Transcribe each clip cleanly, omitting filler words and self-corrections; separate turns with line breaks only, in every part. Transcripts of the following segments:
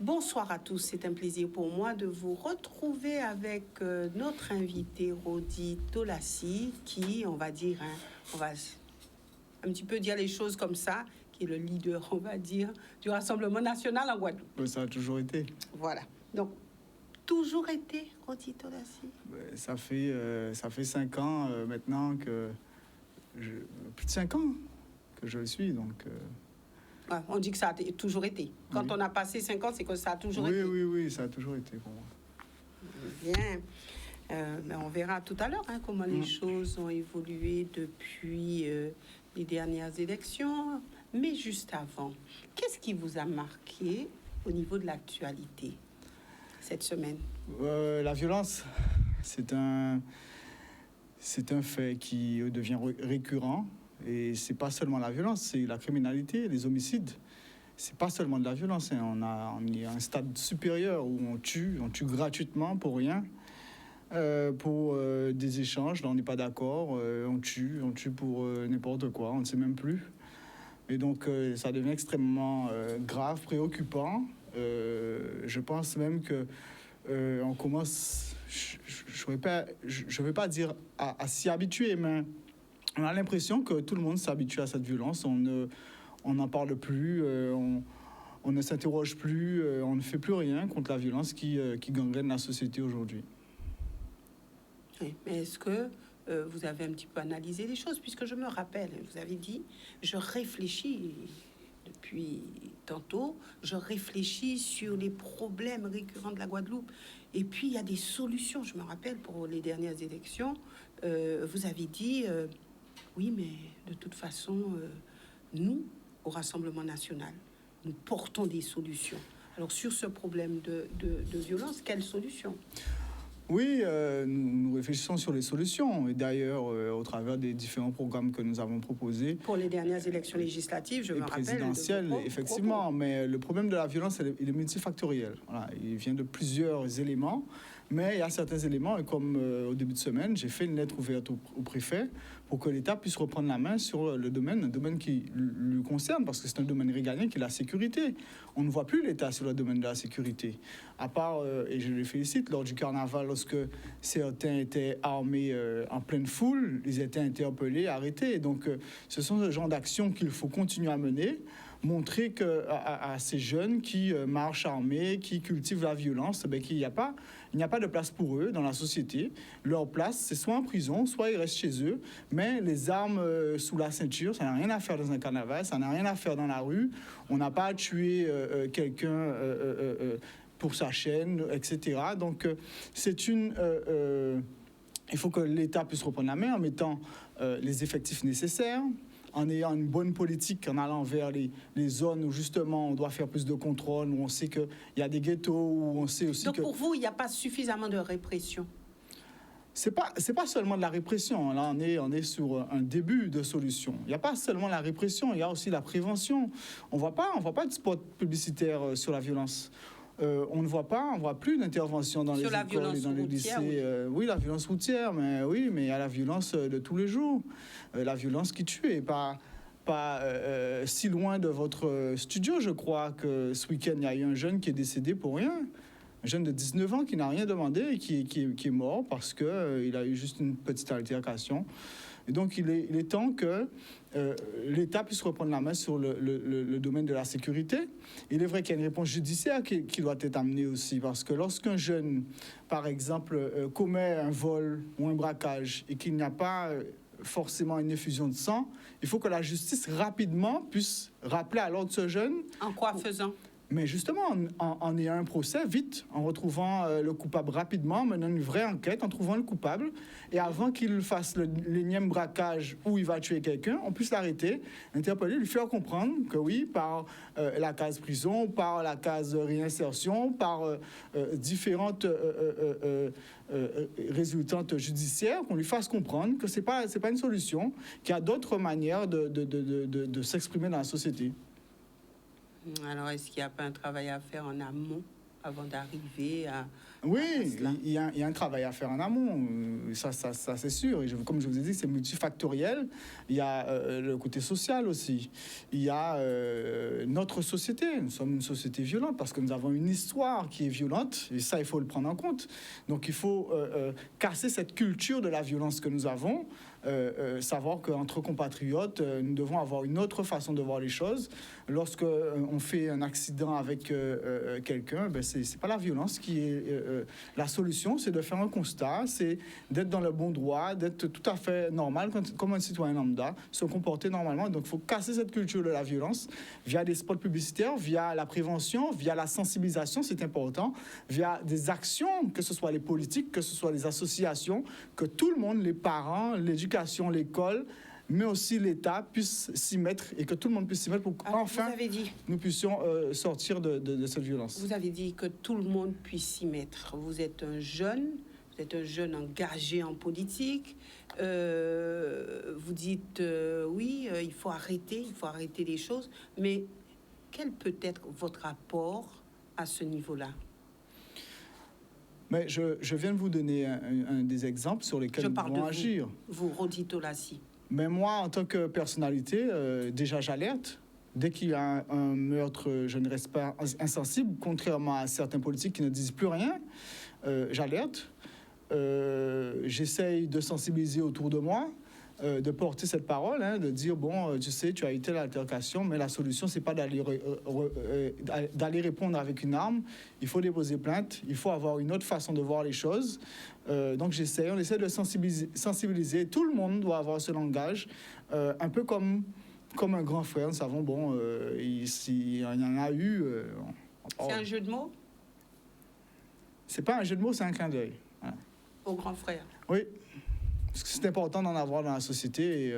Bonsoir à tous, c'est un plaisir pour moi de vous retrouver avec notre invité Rodi Tolassi qui, on va dire, on va un petit peu dire les choses comme ça, qui est le leader, on va dire, du Rassemblement national en Guadeloupe.
Ça a toujours été.
Voilà, donc toujours été Rodi Tolassi.
Ça fait 5 ans maintenant que... plus de 5 ans que je le suis, donc...
Ouais, on dit que ça a toujours été. Quand on a passé 5 ans, c'est que ça a toujours été.
Oui, ça a toujours été pour moi.
Bien. Mais on verra tout à l'heure comment les choses ont évolué depuis les dernières élections. Mais juste avant, qu'est-ce qui vous a marqué au niveau de l'actualité cette semaine?
La violence, c'est un fait qui devient récurrent. Et c'est pas seulement la violence, c'est la criminalité, les homicides. C'est pas seulement de la violence. On est à un stade supérieur où on tue gratuitement pour rien, pour des échanges. Là, on n'est pas d'accord. On tue pour n'importe quoi. On ne sait même plus. Et donc, ça devient extrêmement grave, préoccupant. Je pense même que on commence. Je ne vais pas dire à s'y habituer, mais on a l'impression que tout le monde s'habitue à cette violence. On n'en parle plus, on ne s'interroge plus, on ne fait plus rien contre la violence qui gangrène la société aujourd'hui.
Oui, mais est-ce que vous avez un petit peu analysé les choses? Puisque je me rappelle, vous avez dit, je réfléchis depuis tantôt, je réfléchis sur les problèmes récurrents de la Guadeloupe. Et puis, il y a des solutions. Je me rappelle, pour les dernières élections, vous avez dit... oui, mais de toute façon, nous, au Rassemblement national, nous portons des solutions. Alors, sur ce problème de violence, quelles solutions?
Oui, nous réfléchissons sur les solutions. Et d'ailleurs, au travers des différents programmes que nous avons proposés.
Pour les dernières élections législatives, je me rappelle.
Présidentielles, effectivement. Mais le problème de la violence, il est multifactoriel. Voilà, il vient de plusieurs éléments. Mais il y a certains éléments, et comme au début de semaine, j'ai fait une lettre ouverte au préfet pour que l'État puisse reprendre la main sur le domaine, un domaine qui le concerne, parce que c'est un domaine régalien qui est la sécurité. On ne voit plus l'État sur le domaine de la sécurité. À part, et je les félicite, lors du carnaval, lorsque certains étaient armés en pleine foule, ils étaient interpellés, arrêtés. Donc, ce sont ce genre d'actions qu'il faut continuer à mener. Montrer à ces jeunes qui marchent armés, qui cultivent la violence, qu'il n'y a pas de place pour eux dans la société. Leur place, c'est soit en prison, soit ils restent chez eux. Mais les armes sous la ceinture, ça n'a rien à faire dans un carnaval, ça n'a rien à faire dans la rue. On n'a pas à tuer quelqu'un pour sa chaîne, etc. Donc, il faut que l'État puisse reprendre la main en mettant les effectifs nécessaires, en ayant une bonne politique, en allant vers les zones où justement on doit faire plus de contrôle, où on sait qu'il y a des ghettos, où on sait aussi
Donc pour vous, il n'y a pas suffisamment de répression? C'est
pas seulement de la répression. Là, on est sur un début de solution. Il n'y a pas seulement la répression, il y a aussi la prévention. On voit pas de spot publicitaire sur la violence. On ne voit plus d'intervention dans les écoles et dans les lycées. Oui, la violence routière, mais il y a la violence de tous les jours. La violence qui tue, et pas si loin de votre studio, je crois que ce week-end, il y a eu un jeune qui est décédé pour rien. Un jeune de 19 ans qui n'a rien demandé et qui est mort parce qu'il a eu juste une petite altercation. Et donc, il est temps que l'État puisse reprendre la main sur le domaine de la sécurité. Il est vrai qu'il y a une réponse judiciaire qui doit être amenée aussi, parce que lorsqu'un jeune, par exemple, commet un vol ou un braquage et qu'il n'y a pas forcément une effusion de sang, il faut que la justice rapidement puisse rappeler à l'ordre ce jeune.
En quoi faisant?
Mais justement, en ayant un procès vite, en retrouvant le coupable rapidement, en menant une vraie enquête, en trouvant le coupable, et avant qu'il fasse l'énième braquage où il va tuer quelqu'un, on puisse l'arrêter, l'interpeller, lui faire comprendre que oui, par la case prison, par la case réinsertion, par différentes résultantes judiciaires, qu'on lui fasse comprendre que c'est pas une solution, qu'il y a d'autres manières de s'exprimer dans la société.
Alors, est-ce qu'il n'y a pas un travail à faire en amont avant d'arriver
Oui,
cela.
il y a un travail à faire en amont, ça c'est sûr. Et comme je vous ai dit, c'est multifactoriel. Il y a le côté social aussi. Il y a notre société. Nous sommes une société violente parce que nous avons une histoire qui est violente. Et ça, il faut le prendre en compte. Donc, il faut casser cette culture de la violence que nous avons. Savoir qu'entre compatriotes, nous devons avoir une autre façon de voir les choses. Lorsque on fait un accident avec quelqu'un, ben c'est pas la violence qui est la solution, c'est de faire un constat, c'est d'être dans le bon droit, d'être tout à fait normal comme un citoyen lambda, se comporter normalement. Donc il faut casser cette culture de la violence via des spots publicitaires, via la prévention, via la sensibilisation, c'est important, via des actions, que ce soit les politiques, que ce soit les associations, que tout le monde, les parents, l'éducation, l'école, mais aussi l'État puisse s'y mettre et que tout le monde puisse s'y mettre pour qu'enfin nous puissions sortir de cette violence.
Vous avez dit que tout le monde puisse s'y mettre. Vous êtes un jeune engagé en politique. Vous dites oui, il faut arrêter les choses. Mais quel peut être votre apport à ce niveau-là?
Mais je viens de vous donner un des exemples sur lesquels nous devons agir.
Vous, Rodito Lassi.
Mais moi, en tant que personnalité, déjà j'alerte. Dès qu'il y a un meurtre, je ne reste pas insensible, contrairement à certains politiques qui ne disent plus rien. J'alerte. J'essaye de sensibiliser autour de moi, de porter cette parole, de dire, bon, tu sais, tu as eu telle altercation, mais la solution, c'est pas d'aller répondre avec une arme. Il faut déposer plainte, il faut avoir une autre façon de voir les choses. Donc on essaie de sensibiliser. Tout le monde doit avoir ce langage, un peu comme un grand frère. Nous savons, bon, il y en a eu...
c'est un jeu de mots?
C'est pas un jeu de mots, c'est un clin d'œil. Voilà.
Au grand frère? Oui.
Parce que c'est important d'en avoir dans la société. Et,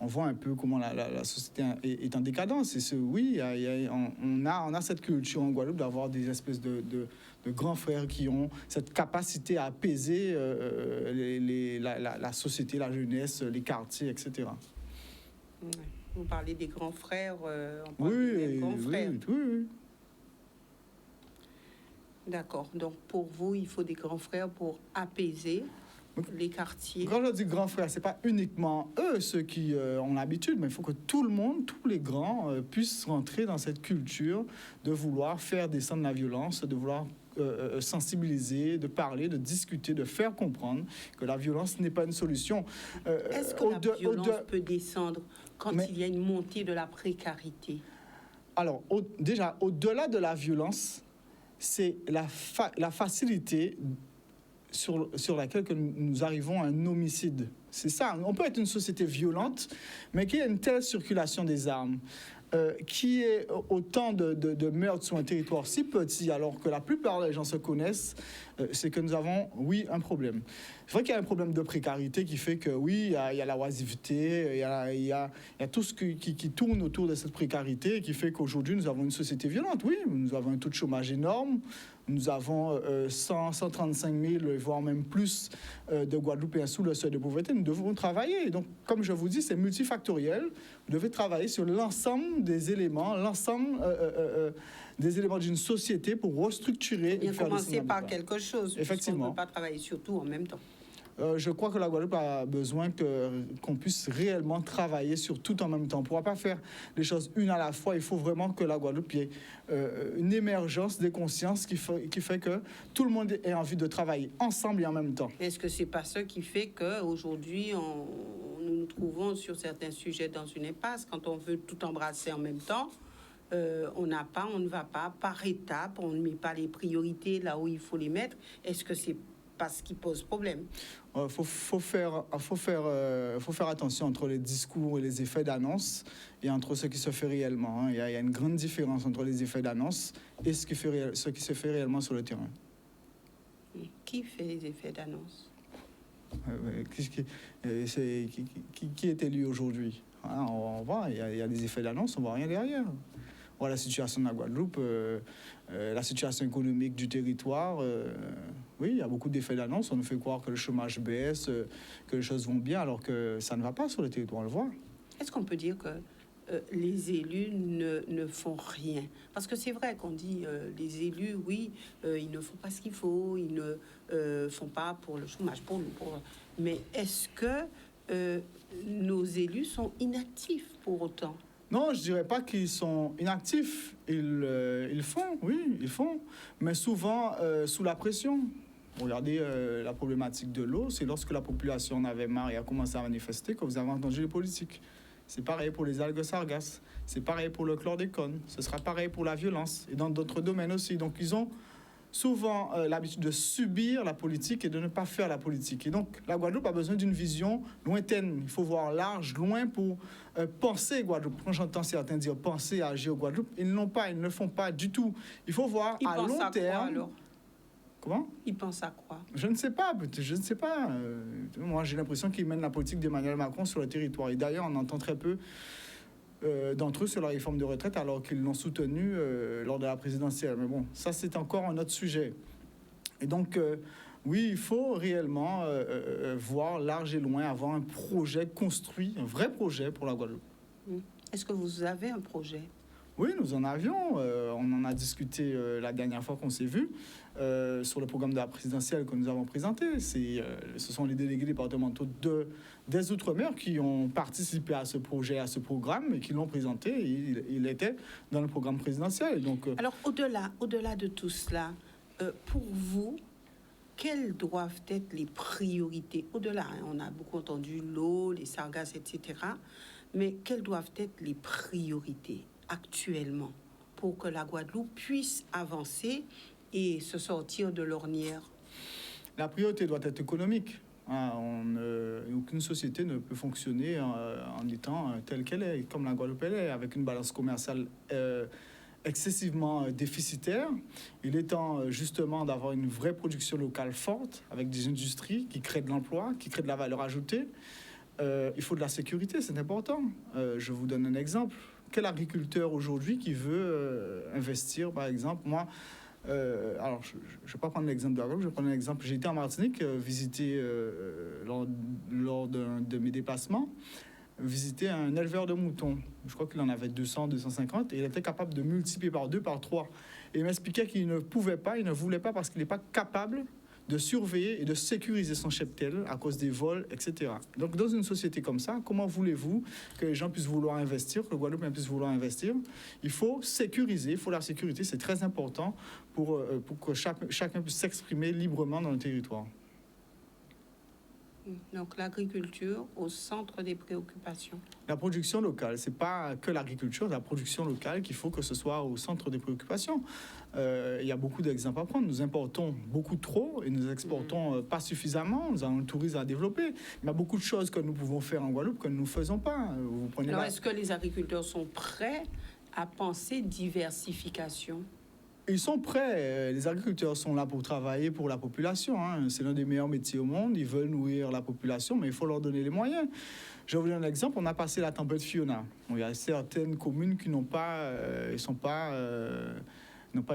on voit un peu comment la société est en décadence. Et oui, on a cette culture en Guadeloupe d'avoir des espèces de grands frères qui ont cette capacité à apaiser la société, la jeunesse, les quartiers, etc.
Vous parlez des grands frères, on parle des grands frères.
Oui.
D'accord. Donc, pour vous, il faut des grands frères pour apaiser les quartiers.
Quand je dis grands frères, c'est pas uniquement eux ceux qui ont l'habitude, mais il faut que tout le monde, tous les grands, puissent rentrer dans cette culture de vouloir faire descendre la violence, de vouloir sensibiliser, de parler, de discuter, de faire comprendre que la violence n'est pas une solution.
Est-ce que la violence peut descendre quand il y a une montée de la précarité?
Alors, déjà, au-delà de la violence, c'est la facilité sur laquelle que nous arrivons à un homicide. C'est ça. On peut être une société violente, mais qu'il y a une telle circulation des armes, qui est autant de meurtres sur un territoire si petit, alors que la plupart des gens se connaissent, c'est que nous avons, oui, un problème. C'est vrai qu'il y a un problème de précarité qui fait que, oui, il y a la oisiveté, il y a tout ce qui tourne autour de cette précarité, qui fait qu'aujourd'hui, nous avons une société violente. Oui, nous avons un taux de chômage énorme. Nous avons 135 000, voire même plus, de Guadeloupéens sous le seuil de pauvreté. Nous devons travailler. Donc, comme je vous dis, c'est multifactoriel. Vous devez travailler sur l'ensemble des éléments, des éléments d'une société pour restructurer.
Il faut commencer par quelque chose.
Effectivement.
On ne peut pas travailler sur tout en même temps.
Je crois que la Guadeloupe a besoin qu'on puisse réellement travailler sur tout en même temps. On ne pourra pas faire les choses une à la fois. Il faut vraiment que la Guadeloupe ait une émergence des consciences qui fait que tout le monde ait envie de travailler ensemble et en même temps.
Est-ce que ce n'est pas ça qui fait qu'aujourd'hui, nous nous trouvons sur certains sujets dans une impasse? Quand on veut tout embrasser en même temps, on ne va pas par étapes, on ne met pas les priorités là où il faut les mettre. Est-ce que c'est pas ce qui pose problème?
Faut faire attention entre les discours et les effets d'annonce et entre ce qui se fait réellement. Il y a une grande différence entre les effets d'annonce et ce qui se fait réellement sur le terrain.
Qui fait les effets d'annonce?
Qui est élu aujourd'hui? On voit, il y a des effets d'annonce, on voit rien derrière. On voit la situation de la Guadeloupe, la situation économique du territoire. Oui, il y a beaucoup d'effets d'annonce. On nous fait croire que le chômage baisse, que les choses vont bien, alors que ça ne va pas sur le territoire, on le voit.
Est-ce qu'on peut dire que les élus ne font rien. Parce que c'est vrai qu'on dit les élus, oui, ils ne font pas ce qu'il faut, ils ne font pas pour le chômage, pour nous. Mais est-ce que nos élus sont inactifs pour autant?
Non, je dirais pas qu'ils sont inactifs. Ils font, oui, ils font, mais souvent sous la pression. Regardez la problématique de l'eau, c'est lorsque la population en avait marre et a commencé à manifester que vous avez entendu les politiques. C'est pareil pour les algues sargasses, c'est pareil pour le chlordécone, ce sera pareil pour la violence et dans d'autres domaines aussi. Donc ils ont souvent l'habitude de subir la politique et de ne pas faire la politique. Et donc la Guadeloupe a besoin d'une vision lointaine. Il faut voir large, loin pour penser Guadeloupe. Quand j'entends certains dire penser à agir au Guadeloupe, ils ne le font pas du tout. Il faut voir à long terme.
Quoi, alors?
Comment?
Ils pensent à quoi?
Je ne sais pas, je ne sais pas. Moi, j'ai l'impression qu'ils mènent la politique d'Emmanuel Macron sur le territoire. Et d'ailleurs, on entend très peu d'entre eux sur la réforme de retraite, alors qu'ils l'ont soutenue lors de la présidentielle. Mais bon, ça, c'est encore un autre sujet. Et donc, oui, il faut réellement voir large et loin, avoir un projet construit, un vrai projet pour la Guadeloupe.
Est-ce que vous avez un projet?
Oui, nous en avions. On en a discuté la dernière fois qu'on s'est vu sur le programme de la présidentielle que nous avons présenté. Ce sont les délégués départementaux des Outre-mer qui ont participé à ce projet, à ce programme et qui l'ont présenté. Il était dans le programme présidentiel. Donc,
alors, au-delà de tout cela, pour vous, quelles doivent être les priorités? Au-delà, on a beaucoup entendu l'eau, les sargasses, etc. Mais quelles doivent être les priorités actuellement pour que la Guadeloupe puisse avancer et se sortir de l'ornière?
La priorité doit être économique. Aucune société ne peut fonctionner en étant telle qu'elle est, comme la Guadeloupe elle est, avec une balance commerciale excessivement déficitaire. Il est temps justement d'avoir une vraie production locale forte, avec des industries qui créent de l'emploi, qui créent de la valeur ajoutée. Il faut de la sécurité, c'est important. Je vous donne un exemple. Quel agriculteur aujourd'hui qui veut investir, par exemple, moi, alors je ne vais pas prendre l'exemple de la Guadeloupe, je vais prendre un exemple. J'ai été en Martinique visiter, lors de mes déplacements, visiter un éleveur de moutons. Je crois qu'il en avait 200, 250, et il était capable de multiplier par 2, par 3. Et il m'expliquait qu'il ne pouvait pas, il ne voulait pas parce qu'il n'est pas capable de surveiller et de sécuriser son cheptel à cause des vols, etc. Donc, dans une société comme ça, comment voulez-vous que les gens puissent vouloir investir, que le Guadeloupe puisse vouloir investir? Il faut sécuriser, il faut la sécurité, c'est très important pour que chacun puisse s'exprimer librement dans le territoire.
Donc l'agriculture au centre des préoccupations.
La production locale, c'est pas que l'agriculture, la production locale qu'il faut que ce soit au centre des préoccupations. Il y a beaucoup d'exemples à prendre. Nous importons beaucoup trop et nous exportons pas suffisamment. Nous avons le tourisme à développer. Il y a beaucoup de choses que nous pouvons faire en Guadeloupe que nous ne faisons pas. Vous prenez
alors, est-ce que les agriculteurs sont prêts à penser diversification?
Ils sont prêts. Les agriculteurs sont là pour travailler pour la population. C'est l'un des meilleurs métiers au monde. Ils veulent nourrir la population, mais il faut leur donner les moyens. Je vais vous donner un exemple. On a passé la tempête Fiona. Il y a certaines communes qui n'ont pas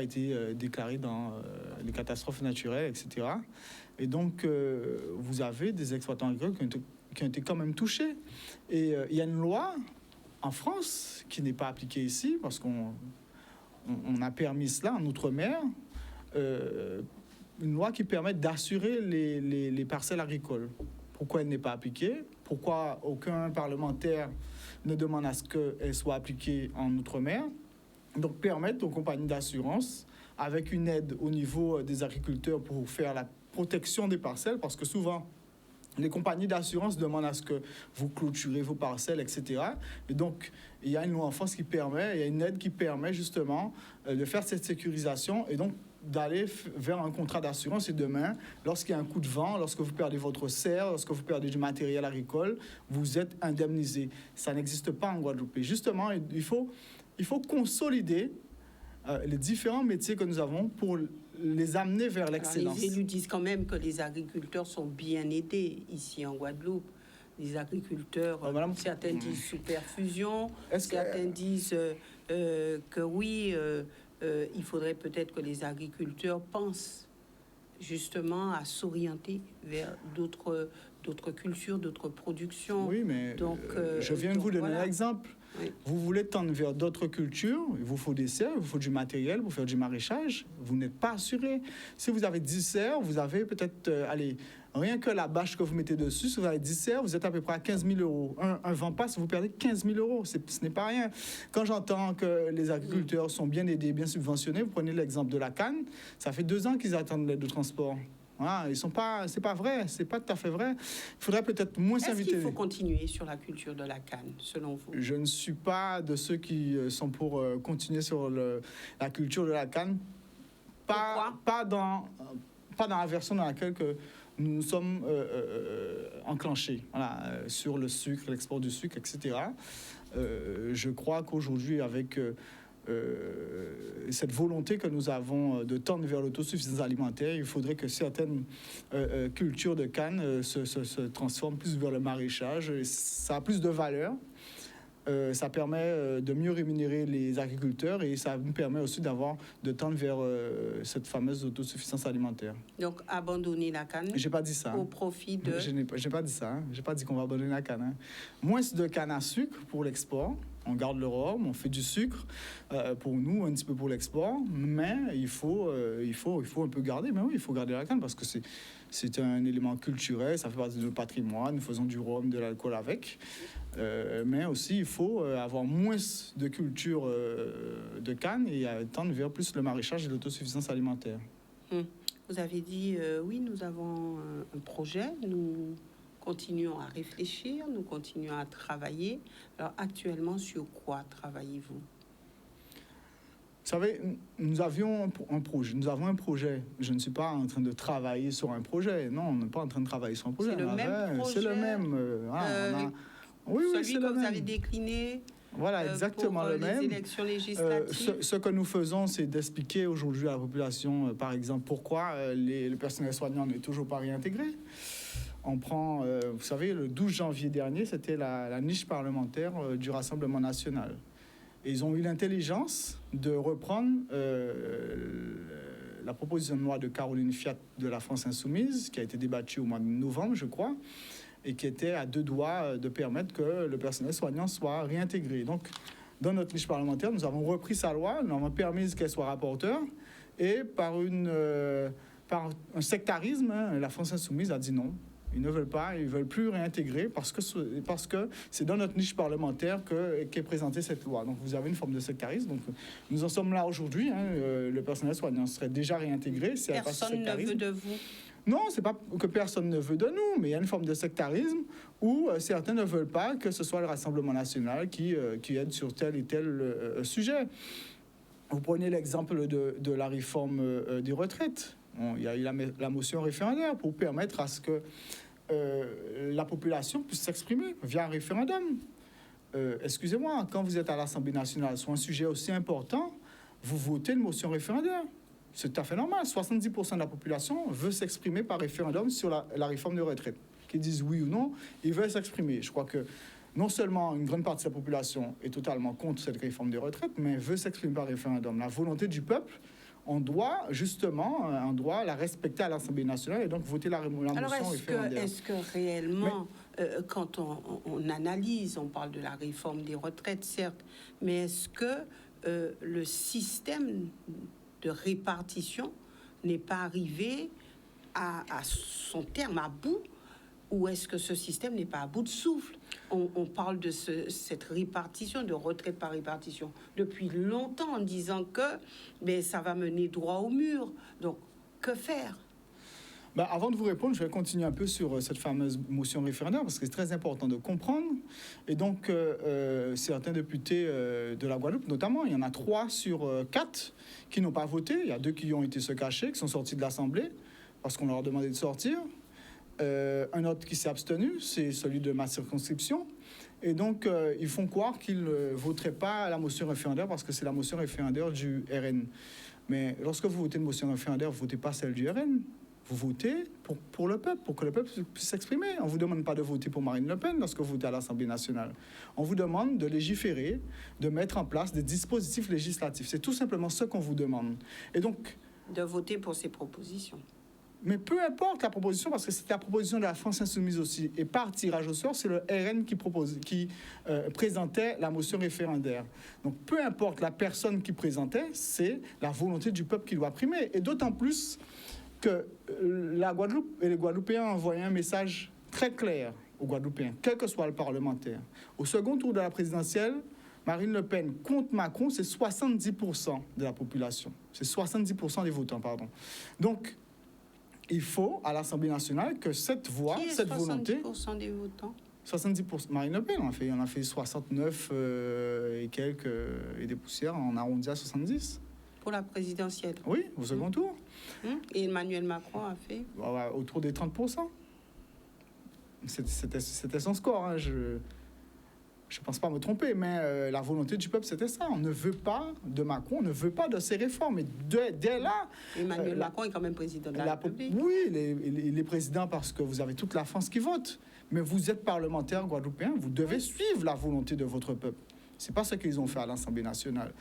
été déclarées dans les catastrophes naturelles, etc. Et donc, vous avez des exploitants agricoles qui ont été quand même touchés. Et il y a une loi en France qui n'est pas appliquée ici, parce qu'on a permis cela en Outre-mer, une loi qui permet d'assurer les parcelles agricoles. Pourquoi elle n'est pas appliquée? Pourquoi aucun parlementaire ne demande à ce qu'elle soit appliquée en Outre-mer? Donc permettre aux compagnies d'assurance, avec une aide au niveau des agriculteurs pour faire la protection des parcelles, parce que souvent, les compagnies d'assurance demandent à ce que vous clôturez vos parcelles, etc. Et donc, il y a une loi en France qui permet, il y a une aide qui permet justement de faire cette sécurisation et donc d'aller vers un contrat d'assurance. Et demain, lorsqu'il y a un coup de vent, lorsque vous perdez votre serre, lorsque vous perdez du matériel agricole, vous êtes indemnisé. Ça n'existe pas en Guadeloupe. Et justement, il faut consolider les différents métiers que nous avons pour les amener vers l'excellence.
Les élus disent quand même que les agriculteurs sont bien aidés ici en Guadeloupe. Les agriculteurs, certains disent sous perfusion, certains disent que oui, il faudrait peut-être que les agriculteurs pensent justement à s'orienter vers d'autres cultures, d'autres productions.
Oui, mais donc, je viens de vous donner un exemple.
Oui.
Vous voulez tendre vers d'autres cultures, il vous faut des serres, il vous faut du matériel pour faire du maraîchage, vous n'êtes pas assuré. Si vous avez 10 serres, vous avez peut-être, rien que la bâche que vous mettez dessus, si vous avez 10 serres, vous êtes à peu près à 15 000 euros. Un vent passe, vous perdez 15 000 euros. Ce n'est pas rien. Quand j'entends que les agriculteurs sont bien aidés, bien subventionnés, vous prenez l'exemple de la canne, ça fait 2 ans qu'ils attendent l'aide de transport. Voilà, c'est pas vrai, c'est pas tout à fait vrai. Il faudrait peut-être moins s'inviter.
Est-ce qu'il faut continuer sur la culture de la canne, selon vous?
Je ne suis pas de ceux qui sont pour continuer sur la culture de la canne. Pas dans la version dans laquelle nous nous sommes enclenchés, voilà, sur le sucre, l'export du sucre, etc. Je crois qu'aujourd'hui, avec cette volonté que nous avons de tendre vers l'autosuffisance alimentaire, il faudrait que certaines cultures de canne se transforment plus vers le maraîchage. Ça a plus de valeur. Ça permet de mieux rémunérer les agriculteurs et ça nous permet aussi de tendre vers cette fameuse autosuffisance alimentaire.
Donc, abandonner la canne
J'ai pas dit ça.
Au profit de...
J'ai pas dit ça. Hein. J'ai pas dit qu'on va abandonner la canne. Hein. Moins de canne à sucre pour l'export. On garde le rhum, on fait du sucre pour nous, un petit peu pour l'export. Mais il faut un peu garder. Mais oui, il faut garder la canne parce que c'est un élément culturel, ça fait partie de notre patrimoine. Nous faisons du rhum, de l'alcool avec. Mais aussi, il faut avoir moins de culture de canne et tendre vers plus le maraîchage et l'autosuffisance alimentaire.
Vous avez dit, oui, nous avons un projet, nous continuons à réfléchir, nous continuons à travailler. Alors, actuellement, sur quoi travaillez-vous?
Vous savez, nous avions un projet. Nous avons un projet. Je ne suis pas en train de travailler sur un projet. Non, on n'est pas en train de travailler sur un projet.
C'est le même projet.
C'est le même.
Oui, celui que vous avez décliné.
Voilà, exactement le même.
Les élections législatives.
Ce que nous faisons, c'est d'expliquer aujourd'hui à la population, par exemple, pourquoi le personnel soignant n'est toujours pas réintégré. On prend, vous savez, le 12 janvier dernier, c'était la niche parlementaire du Rassemblement national. Et ils ont eu l'intelligence de reprendre la proposition de loi de Caroline Fiat de la France Insoumise, qui a été débattue au mois de novembre, je crois, et qui était à 2 doigts de permettre que le personnel soignant soit réintégré. Donc, dans notre niche parlementaire, nous avons repris sa loi, nous avons permis qu'elle soit rapporteure, et par un sectarisme, la France Insoumise a dit non. Ils ne veulent pas, ils ne veulent plus réintégrer parce que c'est dans notre niche parlementaire qu'est présentée cette loi. Donc vous avez une forme de sectarisme. Donc nous en sommes là aujourd'hui. Le personnel soignant serait déjà réintégré.
Personne ne veut de vous.
Non, c'est pas que personne ne veut de nous, mais il y a une forme de sectarisme où certains ne veulent pas que ce soit le Rassemblement national qui aide sur tel et tel sujet. Vous prenez l'exemple de la réforme des retraites. Il y a eu la motion référendaire pour permettre à ce que la population puisse s'exprimer via un référendum. Excusez-moi, quand vous êtes à l'Assemblée nationale sur un sujet aussi important, vous votez une motion référendaire. C'est tout à fait normal. 70% de la population veut s'exprimer par référendum sur la réforme des retraites. Qu'ils disent oui ou non, ils veulent s'exprimer. Je crois que non seulement une grande partie de la population est totalement contre cette réforme des retraites, mais veut s'exprimer par référendum. La volonté du peuple, on doit la respecter à l'Assemblée nationale et donc voter la motion référendaire.
Alors, est-ce que réellement, quand on analyse, on parle de la réforme des retraites, certes, mais est-ce que le système de répartition n'est pas arrivé à son terme, à bout, ou est-ce que ce système n'est pas à bout de souffle? On parle de cette répartition, de retraite par répartition, depuis longtemps, en disant que ça va mener droit au mur. Donc, que faire?
Avant de vous répondre, je vais continuer un peu sur cette fameuse motion référendaire, parce que c'est très important de comprendre. Et donc, certains députés de la Guadeloupe, notamment, il y en a 3 sur 4 qui n'ont pas voté. Il y a 2 qui ont été se cacher, qui sont sortis de l'Assemblée, parce qu'on leur a demandé de sortir. Un autre qui s'est abstenu, c'est celui de ma circonscription. Et donc, ils font croire qu'ils ne voteraient pas la motion référendaire parce que c'est la motion référendaire du RN. Mais lorsque vous votez une motion référendaire, vous ne votez pas celle du RN. Vous votez pour le peuple, pour que le peuple puisse s'exprimer. On ne vous demande pas de voter pour Marine Le Pen lorsque vous votez à l'Assemblée nationale. On vous demande de légiférer, de mettre en place des dispositifs législatifs. C'est tout simplement ce qu'on vous demande. Et donc...
de voter pour ces propositions.
Mais peu importe la proposition, parce que c'est la proposition de la France Insoumise aussi. Et par tirage au sort, c'est le RN qui présentait la motion référendaire. Donc peu importe la personne qui présentait, c'est la volonté du peuple qui doit primer. Et d'autant plus que la Guadeloupe et les Guadeloupéens ont envoyé un message très clair aux Guadeloupéens, quel que soit le parlementaire. Au second tour de la présidentielle, Marine Le Pen contre Macron, c'est 70% de la population. C'est 70% des votants, pardon. Donc, il faut, à l'Assemblée nationale, que cette voix, cette volonté...
70% des votants
70%. Marine Le Pen, on a fait 69 et quelques et des poussières, on a arrondi à 70.
pour la présidentielle.
Oui, au second tour.
Et Emmanuel Macron a fait
autour des 30%. C'était son score, hein. Je ne pense pas me tromper, mais la volonté du peuple, c'était ça. On ne veut pas de Macron, on ne veut pas de ses réformes. Et dès là...
Emmanuel Macron est quand même président de la République.
Oui, il est président parce que vous avez toute la France qui vote. Mais vous êtes parlementaire guadeloupéen, vous devez suivre la volonté de votre peuple. C'est pas ce qu'ils ont fait à l'Assemblée nationale.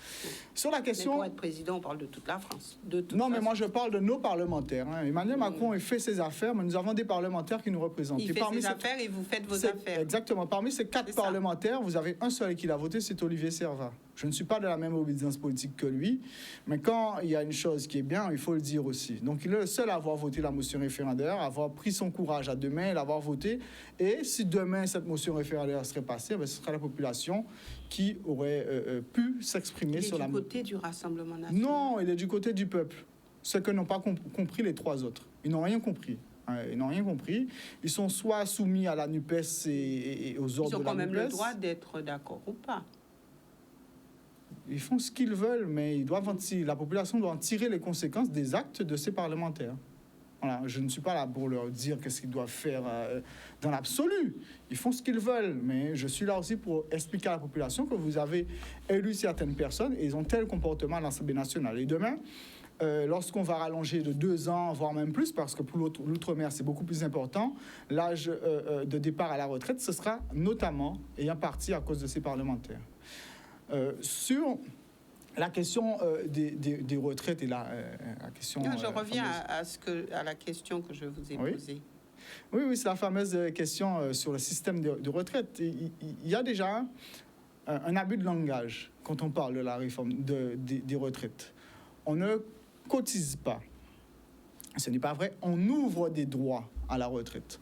Sur la question...
Mais pour être président, on parle de toute la France.
Mais moi, je parle de nos parlementaires. Hein. Emmanuel Macron, il fait ses affaires, mais nous avons des parlementaires qui nous représentent.
Il fait ses affaires et vous faites vos affaires.
Exactement. Parmi ces 4 parlementaires, vous avez un seul qui l'a voté, c'est Olivier Servat. Je ne suis pas de la même obédience politique que lui, mais quand il y a une chose qui est bien, il faut le dire aussi. Donc, il est le seul à avoir voté la motion référendaire, à avoir pris son courage à deux mains et l'avoir voté. Et si demain, cette motion référendaire serait passée, ce serait la population qui aurait pu s'exprimer sur la...
Il est du côté du Rassemblement national.
Non, il est du côté du peuple. Ce que n'ont pas compris les 3 autres. Ils n'ont rien compris. Ils n'ont rien compris. Ils sont soit soumis à la NUPES et aux ordres de la NUPES. Ils ont
quand même le droit d'être d'accord ou pas.
Ils font ce qu'ils veulent, mais la population doit en tirer les conséquences des actes de ces parlementaires. Voilà, je ne suis pas là pour leur dire qu'est-ce qu'ils doivent faire dans l'absolu. Ils font ce qu'ils veulent, mais je suis là aussi pour expliquer à la population que vous avez élu certaines personnes et ils ont tel comportement à l'Assemblée nationale. Et demain, lorsqu'on va rallonger de 2 ans, voire même plus, parce que pour l'outre-mer, c'est beaucoup plus important, l'âge de départ à la retraite, ce sera notamment et en partie à cause de ces parlementaires. Sur la question des retraites et la question...
Je reviens à la question que je vous ai posée.
Oui, c'est la fameuse question sur le système de retraite. Il y a déjà un abus de langage quand on parle de la réforme des retraites. On ne cotise pas. Ce n'est pas vrai. On ouvre des droits à la retraite.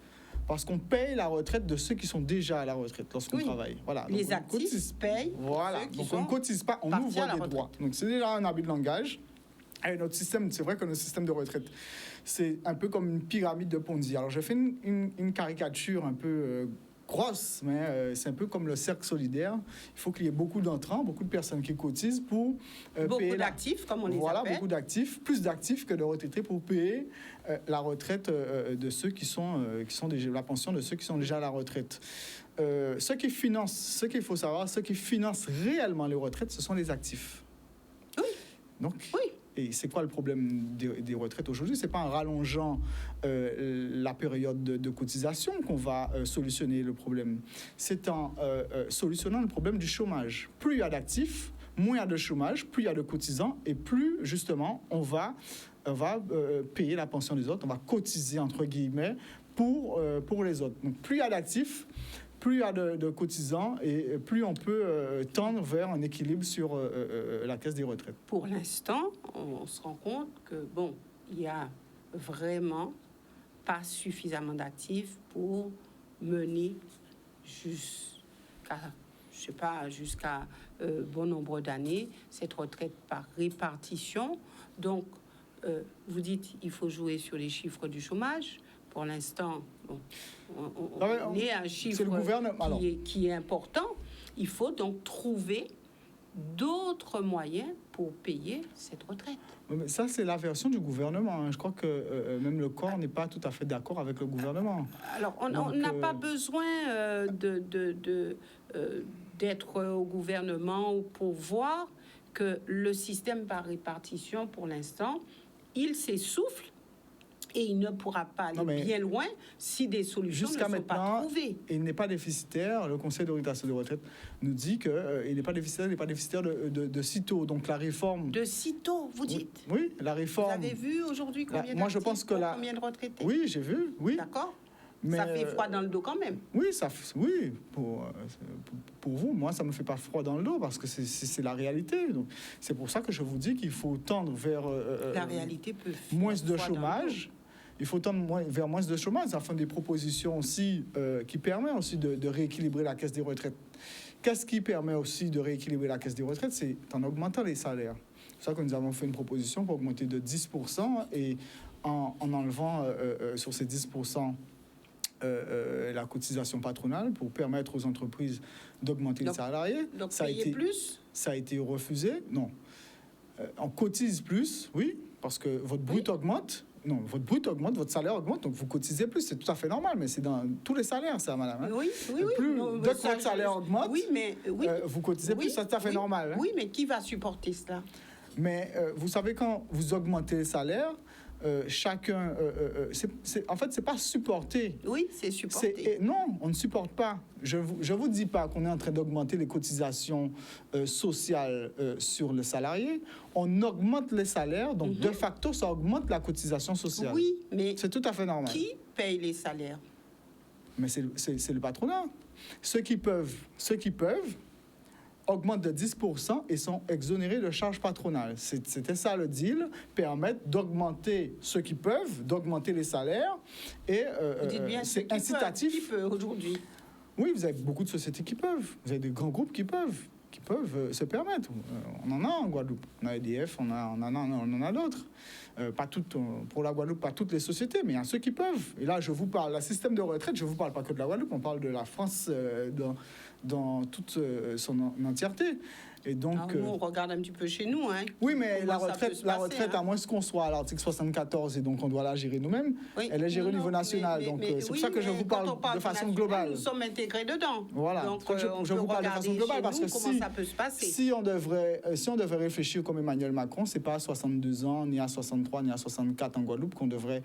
Parce qu'on paye la retraite de ceux qui sont déjà à la retraite lorsqu'on travaille. Voilà.
Les actifs payent.
Voilà. Donc on ne cotise pas, on ouvre des droits. Donc c'est déjà un abus de langage. Et notre système, c'est vrai que notre système de retraite, c'est un peu comme une pyramide de Ponzi. Alors j'ai fait une caricature un peu grosse, mais c'est un peu comme le cercle solidaire. Il faut qu'il y ait beaucoup d'entrants, beaucoup de personnes qui cotisent pour payer...
Beaucoup d'actifs, comme on les appelle.
Voilà, beaucoup d'actifs, plus d'actifs que de retraités pour payer la retraite de ceux qui sont déjà... la pension de ceux qui sont déjà à la retraite. Ce qu'il faut savoir, ceux qui financent réellement les retraites, ce sont les actifs.
Oui.
Donc, oui. Et c'est quoi le problème des retraites aujourd'hui? C'est pas en rallongeant la période de cotisation qu'on va solutionner le problème. C'est en solutionnant le problème du chômage. Plus il y a d'actifs, moins il y a de chômage, plus il y a de cotisants et plus justement on va payer la pension des autres, on va cotiser entre guillemets pour les autres. Donc plus il y a d'actifs, plus il y a de cotisants et plus on peut tendre vers un équilibre sur la caisse des retraites.
Pour l'instant, on se rend compte que, il y a vraiment pas suffisamment d'actifs pour mener jusqu'à bon nombre d'années cette retraite par répartition. Donc, vous dites il faut jouer sur les chiffres du chômage. Pour l'instant, on est à un chiffre qui est important. Il faut donc trouver d'autres moyens pour payer cette retraite.
Mais ça, c'est la version du gouvernement. Je crois que même le corps n'est pas tout à fait d'accord avec le gouvernement.
Alors, on n'a pas besoin d'être au gouvernement pour voir que le système par répartition, pour l'instant, il s'essouffle. Et il ne pourra pas aller bien loin si des solutions ne sont pas trouvées.
Il n'est pas déficitaire. Le Conseil d'orientation des retraites nous dit qu'il n'est pas déficitaire, de sitôt. Donc la réforme...
De sitôt, vous dites?
Oui, la réforme...
Vous avez vu aujourd'hui combien
moi, je pense que
combien de retraités?
Oui, j'ai vu, oui.
D'accord. Mais ça fait froid dans le dos quand même.
Oui, pour vous, moi, ça ne me fait pas froid dans le dos parce que c'est la réalité. Donc, c'est pour ça que je vous dis qu'il faut tendre vers
la réalité peut
moins de chômage. Il faut tendre vers moins de chômage afin des propositions aussi qui permettent aussi de rééquilibrer la caisse des retraites. Qu'est-ce qui permet aussi de rééquilibrer la caisse des retraites? C'est en augmentant les salaires. C'est pour ça que nous avons fait une proposition pour augmenter de 10% et en enlevant sur ces 10% la cotisation patronale pour permettre aux entreprises d'augmenter les salariés.
Donc plus?
Ça a été refusé. Non. On cotise plus, oui, parce que votre brut augmente. Non, votre brut augmente, votre salaire augmente, donc vous cotisez plus. C'est tout à fait normal, mais c'est dans tous les salaires, ça, madame. Hein?
Oui.
Dès que votre salaire augmente, vous cotisez plus, c'est tout à fait normal. Hein?
Oui, mais qui va supporter cela?
Mais vous savez, quand vous augmentez les salaires, chacun... en fait, c'est pas supporter.
Oui, c'est supporter.
Non, on ne supporte pas. Je vous dis pas qu'on est en train d'augmenter les cotisations sociales sur le salarié. On augmente les salaires, donc de facto, ça augmente la cotisation sociale.
Oui, mais...
C'est tout à fait normal.
Qui paye les salaires?
Mais c'est le patronat. Ceux qui peuvent augmentent de 10% et sont exonérés de charges patronales. C'était ça le deal, permettre d'augmenter ceux qui peuvent, d'augmenter les salaires. Et c'est incitatif.
Qui peut aujourd'hui?
Oui, vous avez beaucoup de sociétés qui peuvent. Vous avez des grands groupes qui peuvent se permettre. On en a en Guadeloupe. On a EDF, on en a d'autres. Pas toutes, pour la Guadeloupe, pas toutes les sociétés, mais il y a ceux qui peuvent. Et là, je vous parle, le système de retraite, je ne vous parle pas que de la Guadeloupe, on parle de la France dans toute son entièreté. Et donc,
nous, on regarde un petit peu chez nous. Hein.
Oui, mais la retraite, à moins qu'on soit à l'article 74, et donc on doit la gérer nous-mêmes, elle est gérée au niveau national. Donc, c'est pour ça que je vous parle de façon globale.
Nous sommes intégrés dedans.
Voilà,
donc,
je vous parle de façon globale, parce que
ça peut se passer.
Si on devrait réfléchir comme Emmanuel Macron, c'est pas à 62 ans, ni à 63, ni à 64 en Guadeloupe qu'on devrait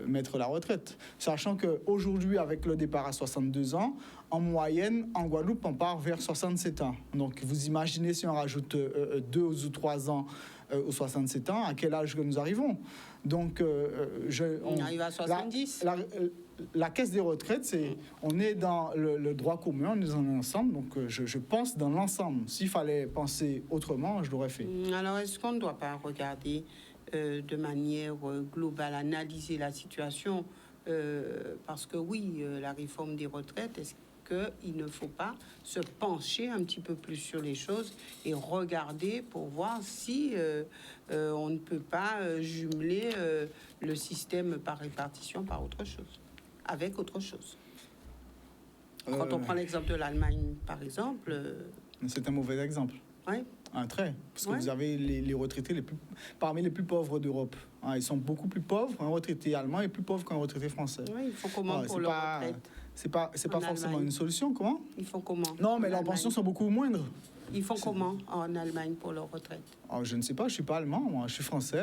mettre la retraite. Sachant qu'aujourd'hui, avec le départ à 62 ans, en moyenne, en Guadeloupe, on part vers 67 ans. Donc, vous imaginez si on rajoute 2 ou 3 ans aux 67 ans, à quel âge que nous arrivons? Donc,
on arrive à 70.
La caisse des retraites, on est dans le droit commun, on est dans l'ensemble. Donc, je pense dans l'ensemble. S'il fallait penser autrement, je l'aurais fait.
Alors, est-ce qu'on ne doit pas regarder de manière globale, analyser la situation? Parce que oui, la réforme des retraites, est-ce qu'il ne faut pas se pencher un petit peu plus sur les choses et regarder pour voir si on ne peut pas jumeler le système par répartition par autre chose, avec autre chose. Quand on prend l'exemple de l'Allemagne, par exemple...
c'est un mauvais exemple.
Oui.
Un trait, parce que vous avez les retraités parmi les plus pauvres d'Europe. Hein, ils sont beaucoup plus pauvres. Un retraité allemand est plus pauvre qu'un retraité français.
Oui, ils font comment pour leur retraite?
C'est pas forcément une solution. Comment?
Ils font comment?
Non, mais leurs pensions sont beaucoup moindres.
Ils font comment en Allemagne pour leur retraite?
Je ne sais pas, je suis pas allemand, moi, je suis français.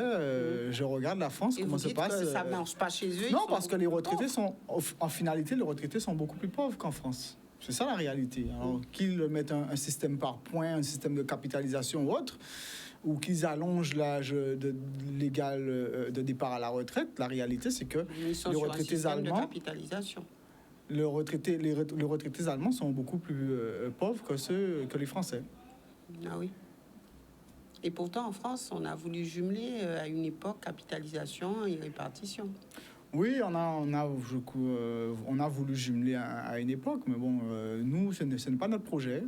Je regarde la France, comment ça se passe.
Que ça marche pas chez eux?
Non, parce que les retraités sont, en finalité, les retraités sont beaucoup plus pauvres qu'en France. C'est ça la réalité. Alors qu'ils mettent un système par points, un système de capitalisation ou autre, ou qu'ils allongent l'âge légal de départ à la retraite, la réalité c'est que les retraités allemands, les retraités allemands sont beaucoup plus pauvres que les Français.
Ah oui. Et pourtant en France, on a voulu jumeler à une époque capitalisation et répartition.
Oui, on a voulu jumeler à une époque, mais bon, nous, ce n'est pas notre projet.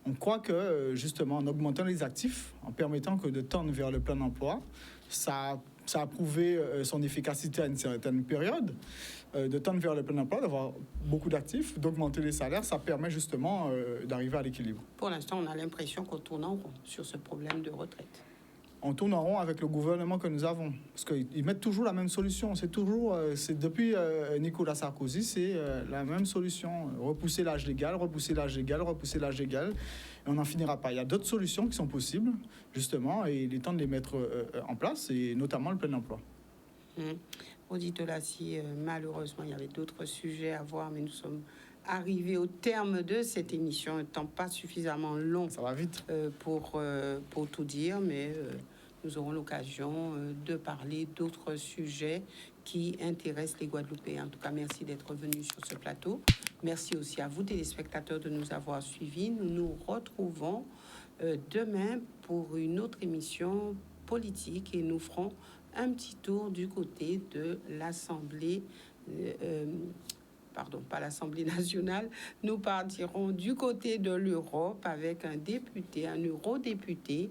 On croit que, justement, en augmentant les actifs, en permettant que de tendre vers le plein emploi, ça a prouvé son efficacité à une certaine période. De tendre vers le plein emploi, d'avoir beaucoup d'actifs, d'augmenter les salaires, ça permet justement d'arriver à l'équilibre.
Pour l'instant, on a l'impression qu'on tourne en rond sur ce problème de retraite.
On tourne en rond avec le gouvernement que nous avons. Parce qu'ils mettent toujours la même solution. C'est depuis Nicolas Sarkozy, c'est la même solution. Repousser l'âge légal, repousser l'âge légal, repousser l'âge légal. Et on n'en finira pas. Il y a d'autres solutions qui sont possibles, justement, et il est temps de les mettre en place, et notamment le plein emploi.
Auditola, si malheureusement il y avait d'autres sujets à voir, mais nous sommes arrivés au terme de cette émission, un temps pas suffisamment long.
Ça va vite.
Pour tout dire, mais nous aurons l'occasion de parler d'autres sujets qui intéressent les Guadeloupéens. En tout cas, merci d'être venus sur ce plateau. Merci aussi à vous, téléspectateurs, de nous avoir suivis. Nous nous retrouvons demain pour une autre émission politique et nous ferons un petit tour du côté de l'Assemblée, pardon, pas l'Assemblée nationale, nous partirons du côté de l'Europe avec un député, un eurodéputé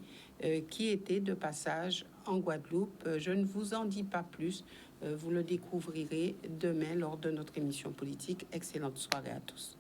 qui était de passage en Guadeloupe. Je ne vous en dis pas plus, vous le découvrirez demain lors de notre émission politique. Excellente soirée à tous.